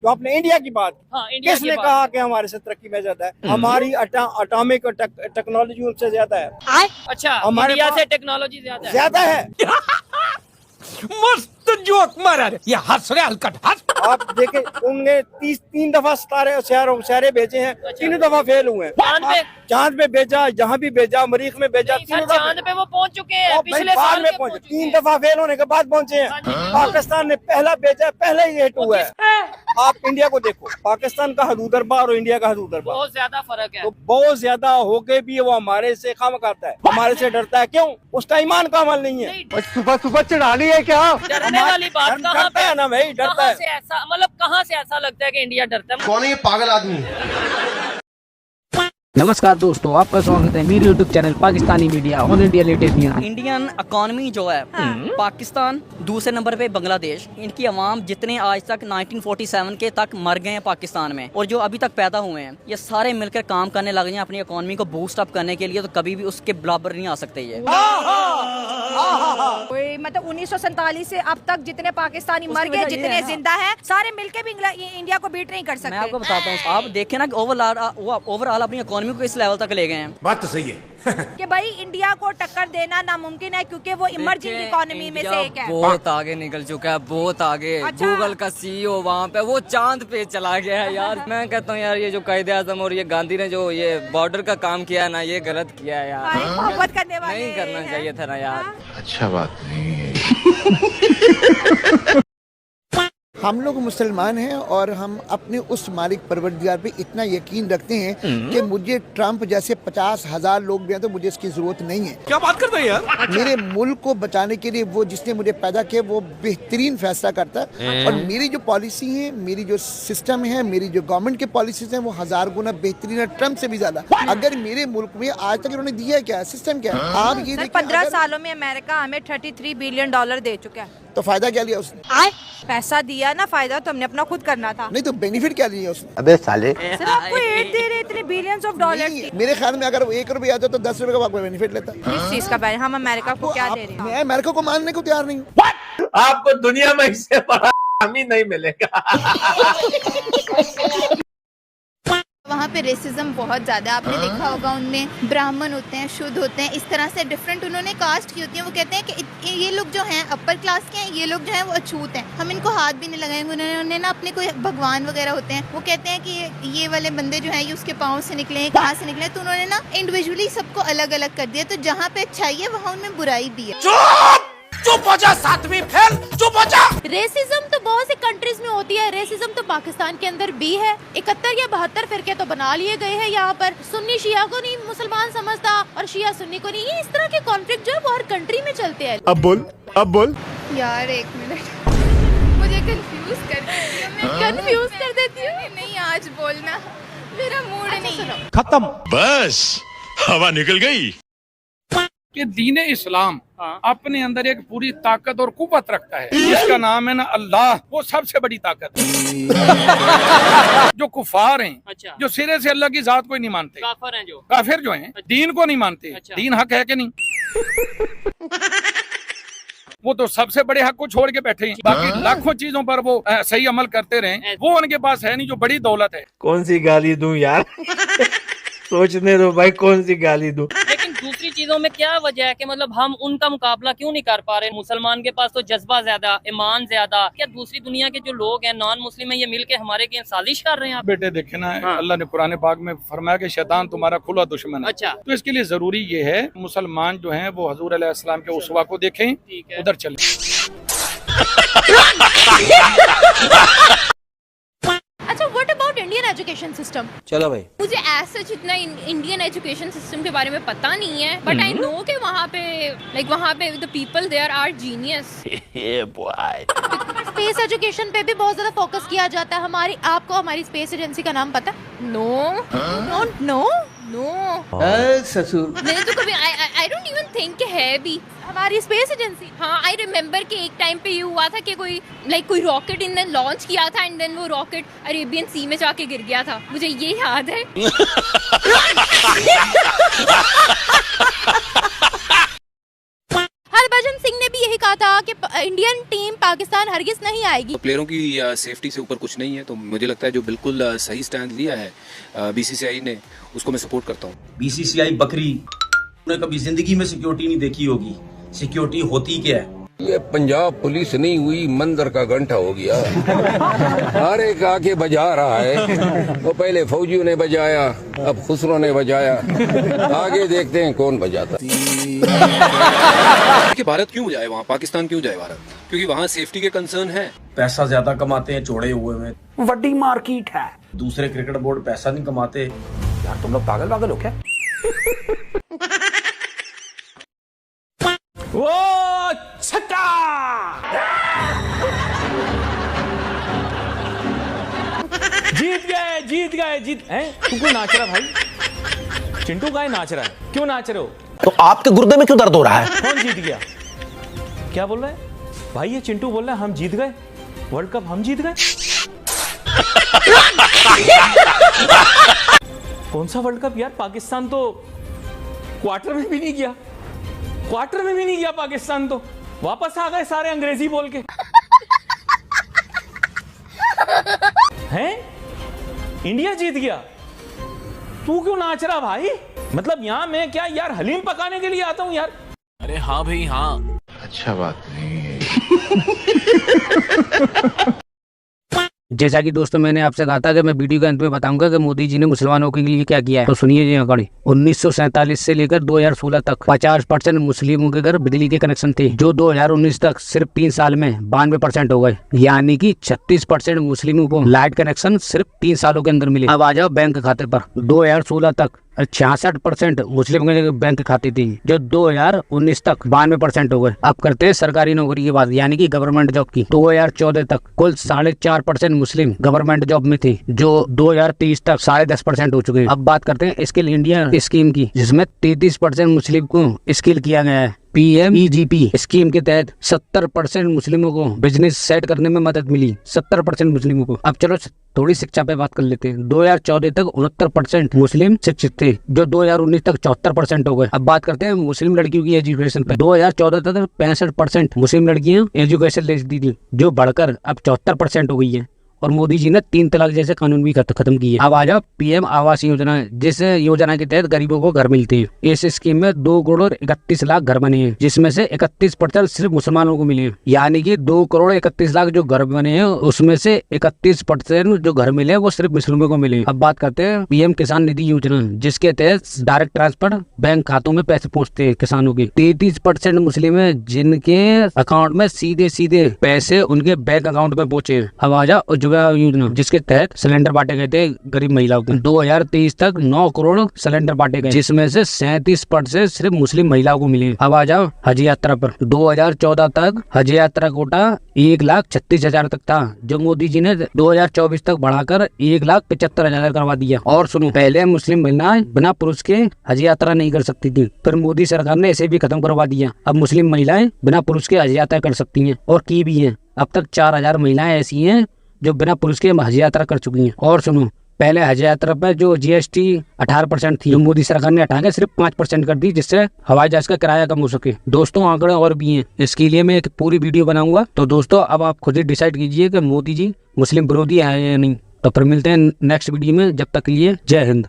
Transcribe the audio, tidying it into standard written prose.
जो आपने इंडिया की बात, हाँ, इंडिया किसने की बात कहा कि हमारे से तरक्की में ज्यादा है? हमारी अटॉमिक टेक्नोलॉजी उनसे ज्यादा है। अच्छा, हमारे इंडिया पास से टेक्नोलॉजी ज्यादा है। ज्यादा है। मस्त जोक मारा रे, ये हंस रहे हलकट हंस। आप देखें, उनने तीन दफा सितारे भेजे हैं, तीनों दफा फेल हुए हैं। चांद पे भेजा, जहाँ भी भेजा, मरीख में भेजा, तीनों दफा चांद पे वो पहुंच चुके हैं, पिछले बाद साल में के पहुंचे, पहुंच चुके 3 हैं। दफा फेल होने के बाद पहुंचे हैं। पाकिस्तान ने पहला भेजा, पहले ही हिट हुआ है। आप इंडिया को देखो, पाकिस्तान का हदूद अरबा और इंडिया का हदूद अरबा बहुत ज्यादा फर्क है। तो बहुत ज्यादा होके भी वो हमारे से खाम खाता है, हमारे से डरता है। क्यों? उसका ईमान का अमल नहीं है। सुबह सुबह चढ़ानी है क्या? डरने वाली बात कहाँ डरता पे है ना भाई, डरता कहाँ है। से ऐसा, मतलब कहाँ से ऐसा लगता है कि इंडिया डरता है? कौन है ये पागल आदमी? नमस्कार दोस्तों, आपका स्वागत है मेरे YouTube channel Pakistani media on India latest news. Indian economy जो है पाकिस्तान, दूसरे नंबर पे बांग्लादेश। इनकी आवाम जितने आज तक 1947 के तक मर गए हैं पाकिस्तान में, और जो अभी तक पैदा हुए हैं, ये सारे मिलकर काम करने लगे हैं अपनी इकॉनमी को बूस्ट अप करने के लिए। तो कभी भी उसके बराबर नहीं आ सकते ये। मतलब 1947 से अब तक जितने पाकिस्तानी मर गए, जितने जिंदा हैं, सारे मिलके भी इंडिया को बीट नहीं कर सकते। मैं आपको बताता हूँ, आप देखें ना कि ओवरऑल अपनी इकॉनमी को इस लेवल तक ले गए हैं। बात तो सही है। कि भाई इंडिया को टक्कर देना नामुमकिन है, क्योंकि वो इमर्जिंग इकोनॉमी में से एक है। बहुत आगे निकल चुका है, बहुत आगे। अच्छा। गूगल का सीईओ वहाँ पे, वो चांद पे चला गया है यार। मैं कहता हूँ यार, ये जो कायदे आजम और ये गांधी ने जो ये बॉर्डर का काम किया है ना, ये गलत किया है यार। मोहब्बत करने वाले नहीं करना चाहिए था ना यार। अच्छा बात नहीं है। हम लोग मुसलमान हैं और हम अपने उस मालिक परवरदिगार पे इतना यकीन रखते हैं कि मुझे ट्रंप जैसे 50,000 लोग भी हैं तो मुझे इसकी जरूरत नहीं है। क्या बात करते हैं यार? मेरे मुल्क को बचाने के लिए वो जिसने मुझे पैदा किया वो बेहतरीन फैसला करता है, और मेरी जो पॉलिसी है, मेरी जो सिस्टम है, मेरी जो गवर्नमेंट की पॉलिसीज हैं, वो 1000 गुना बेहतरीन है ट्रंप से भी ज्यादा। अगर मेरे मुल्क में आज तक इन्होंने दिया क्या है, सिस्टम क्या है, आप ये 15 सालों में अमेरिका हमें $33 बिलियन दे चुका है। तो फायदा क्या लिया उसने? पैसा दिया ना, फायदा तो हमने अपना खुद करना था। नहीं तो बेनिफिट क्या लिया उसने? अबे साले। सिर्फ आपको एड दे रहे इतने बिलियंस ऑफ डॉलर। मेरे ख्याल में अगर ₹1 आता तो 10 रुपए का बेनिफिट लेता। इस चीज का हम अमेरिका को क्या दे रहे हैं? मैं अमेरिका को मानने को तैयार नहीं हूँ। आपको दुनिया में इससे बड़ा हमें नहीं मिलेगा। वहाँ पे रेसिज्म बहुत ज़्यादा है। आपने देखा होगा, उनमें ब्राह्मण होते हैं, शुद्ध होते हैं, इस तरह से डिफरेंट उन्होंने कास्ट की होती है। वो कहते हैं कि ये लोग जो हैं अपर क्लास के हैं, ये लोग जो हैं वो अछूत हैं, हम इनको हाथ भी नहीं लगाएंगे। उन्होंने ना अपने कोई भगवान वगैरह होते हैं, वो कहते हैं कि ये वाले बंदे जो हैं ये उसके पाँव से निकले हैं, कहाँ से निकले। तो उन्होंने ना इंडिविजुअली सबको अलग अलग कर दिया। तो जहाँ पे अच्छाई है वहाँ उनमें बुराई भी है। चुप हो जा, सातवीं फेल, चुप हो जा। रेसिज्म तो बहुत सी कंट्रीज में होती है, रेसिज्म तो पाकिस्तान के अंदर भी है। 71 या 72 फिरके तो बना लिए गए हैं यहाँ पर। सुन्नी शिया को नहीं मुसलमान समझता और शिया सुन्नी को नहीं। ये इस तरह के कॉन्फ्लिक्ट जो है वो हर कंट्री में चलते हैं। अब बोल। यार एक मिनट, मुझे कंफ्यूज कर देती हूँ। मैं कंफ्यूज कर देती हूँ। नहीं, आज बोलना मेरा मूड नहीं। खत्म। बस हवा निकल गई। कि दीन इस्लाम अपने अंदर एक पूरी ताकत और कुव्वत रखता है, जिसका नाम है ना अल्लाह। वो सबसे बड़ी ताकत है। जो कुफार हैं, अच्छा। जो सिरे से अल्लाह की जात को ही नहीं मानते, काफिर हैं, जो काफिर जो हैं, दीन को नहीं मानते। अच्छा। दीन हक है कि नहीं? वो तो सबसे बड़े हक को छोड़ के बैठे हैं। बाकी लाखों चीजों पर वो सही अमल करते रहे, वो उनके पास है नहीं जो बड़ी दौलत है। कौन सी गाली दूं यार? सोचने दो भाई, कौन सी गाली दूं? लेकिन दूसरी चीजों में क्या वजह है कि मतलब हम उनका मुकाबला क्यों नहीं कर पा रहे? मुसलमान के पास तो जज्बा ज्यादा, ईमान ज्यादा। क्या दूसरी दुनिया के जो लोग हैं, नॉन मुस्लिम है, ये मिलके हमारे के साजिश कर रहे हैं? आप बेटे देखे ना, अल्लाह ने कुरान पाक में फरमाया कि शैतान तुम्हारा खुला दुश्मन है। अच्छा। तो इसके लिए जरूरी ये है, मुसलमान जो हैं वो हजूर अलैहिस्सलाम के उसवा को देखें, उधर चले। अच्छा, what about Indian education system? चलो भाई, मुझे ऐसा जितना इंडियन एजुकेशन सिस्टम के बारे में पता नहीं है, बट आई नो कि वहाँ पे the people there are genius. Space education पे भी बहुत ज्यादा फोकस किया जाता है। आपको हमारी स्पेस एजेंसी का नाम पता है? No, don't know. ससुर मैंने तो कभी आई डोंट इवन थिंक है भी हमारी स्पेस एजेंसी। हाँ, आई रिमेम्बर कि एक टाइम पे ये हुआ था कि कोई रॉकेट इन्होंने लॉन्च किया था, एंड देन वो रॉकेट अरेबियन सी में जाके गिर गया था। मुझे ये याद है। हरभजन सिंह ने भी यही कहा था कहा कि इंडियन टीम पाकिस्तान हरगिज नहीं आएगी। प्लेयरों की सेफ्टी से ऊपर कुछ नहीं है, तो मुझे लगता है जो बिल्कुल सही स्टैंड लिया है बीसीसीआई ने, उसको मैं सपोर्ट करता हूँ। बीसीसीआई बकरी ने कभी जिंदगी में सिक्योरिटी नहीं देखी होगी। सिक्योरिटी होती क्या है? ये पंजाब पुलिस नहीं हुई, मंदिर का घंटा हो गया। हर एक आके बजा रहा है, वो पहले फौजियों ने बजाया, अब खुसरो ने बजाया, आगे देखते हैं कौन बजाता। कि भारत क्यों जाए वहाँ, पाकिस्तान क्यों जाए भारत? क्योंकि वहाँ सेफ्टी के कंसर्न है। पैसा ज्यादा कमाते हैं चौड़े हुए में, वड्डी मार्केट है। दूसरे क्रिकेट बोर्ड पैसा नहीं कमाते। यार तुम लोग पागल हो क्या? वो छक्का! जीत गए। तू क्यों नाच रहा भाई? चिंटू गाय नाच रहा है, क्यों नाच रहे हो? तो आपके गुर्दे में क्यों दर्द हो रहा है? कौन जीत गया? क्या बोल रहा है भाई? ये चिंटू बोल रहा है हम जीत गए, वर्ल्ड कप हम जीत गए। कौन सा वर्ल्ड कप यार? पाकिस्तान तो क्वार्टर में भी नहीं गया, पाकिस्तान तो वापस आ गए सारे अंग्रेजी बोल के। हैं? इंडिया जीत गया, तू क्यों नाच रहा भाई? मतलब यहाँ मैं क्या यार हलीम पकाने के लिए आता हूँ यार? अरे हाँ भाई हाँ, अच्छा बात नहीं है। जैसा कि दोस्तों मैंने आपसे कहा था कि मैं वीडियो के अंत में बताऊंगा कि मोदी जी ने मुसलमानों के लिए क्या किया है, तो सुनिए जी अकड़ी। 1947 से लेकर 2016 तक 50% मुस्लिमों के घर बिजली के कनेक्शन थे, जो 2019 तक सिर्फ 3 साल में 92% हो गए। यानी कि 36% मुस्लिमों को लाइट कनेक्शन सिर्फ 3 सालों के अंदर मिले। अब आ जाओ बैंक खाते पर। 2016 तक 66% मुस्लिम के बैंक खाते थी, जो 2019 तक 92% हो गए। अब करते हैं सरकारी नौकरी की बात, यानी कि गवर्नमेंट जॉब की। 2014 तक कुल 4.5% मुस्लिम गवर्नमेंट जॉब में थे, जो 2023 तक 10.5% हो चुके हैं। अब बात करते हैं स्किल इंडिया स्कीम की, जिसमें 33% मुस्लिम को स्किल किया गया है। PMEGP स्कीम के तहत 70% मुस्लिमों को बिजनेस सेट करने में मदद मिली, 70% मुस्लिमों को। अब चलो थोड़ी शिक्षा पे बात कर लेते हैं। 2014 तक 69% मुस्लिम शिक्षित थे, जो 2019 तक 74% हो गए। अब बात करते हैं मुस्लिम लड़कियों की एजुकेशन पे। 2014 तक 65% मुस्लिम लड़कियां एजुकेशन लेती थी, जो बढ़कर अब 74% हो गई है। और मोदी जी ने 3 तलाक जैसे कानून भी खत्म किए। अब आ जाओ PM आवास योजना, जिस योजना के तहत गरीबों को घर मिलते हैं। इस स्कीम में 2 करोड़ 31 लाख घर बने हैं, जिसमें से 31% सिर्फ मुसलमानों को मिले। यानी कि 2 करोड़ 31 लाख जो घर बने हैं, उसमें से 31% जो घर मिले वो सिर्फ मुस्लिमों को मिले। अब बात करते हैं PM किसान निधि योजना, जिसके तहत डायरेक्ट ट्रांसफर बैंक खातों में पैसे पहुँचते हैं किसानों के। 33% मुस्लिम है जिनके अकाउंट में सीधे पैसे उनके बैंक अकाउंट में पहुंचे। अब आ जाओ योजना, जिसके तहत सिलेंडर बांटे गए थे गरीब महिलाओं को। 2023 तक 9 करोड़ सिलेंडर बांटे गए, जिसमें से 37% सिर्फ मुस्लिम महिलाओं को मिले। अब आ जाओ हज यात्रा पर। 2014 तक हज यात्रा कोटा 1,36,000 तक था, जो मोदी जी ने 2024 तक बढ़ाकर 1,75,000 करवा दिया। और सुनो, पहले मुस्लिम महिलाएं बिना पुरुष के हज यात्रा नहीं कर सकती थी, फिर मोदी सरकार ने इसे भी खत्म करवा दिया। अब मुस्लिम महिलाएं बिना पुरुष के हज यात्रा कर सकती हैं, और की भी है। अब तक 4,000 महिलाएं ऐसी हैं जो बिना पुरुष के हज यात्रा कर चुकी हैं। और सुनो, पहले हज यात्रा पर जो GST 18% थी, जो मोदी सरकार ने हटा के सिर्फ 5% कर दी, जिससे हवाई जहाज का किराया कम हो सके। दोस्तों आंकड़े और भी हैं, इसके लिए मैं एक पूरी वीडियो बनाऊंगा। तो दोस्तों अब आप खुद ही डिसाइड कीजिए कि मोदी जी मुस्लिम विरोधी है या नहीं। तो फिर मिलते हैं नेक्स्ट वीडियो में, जब तक के लिए जय हिंद।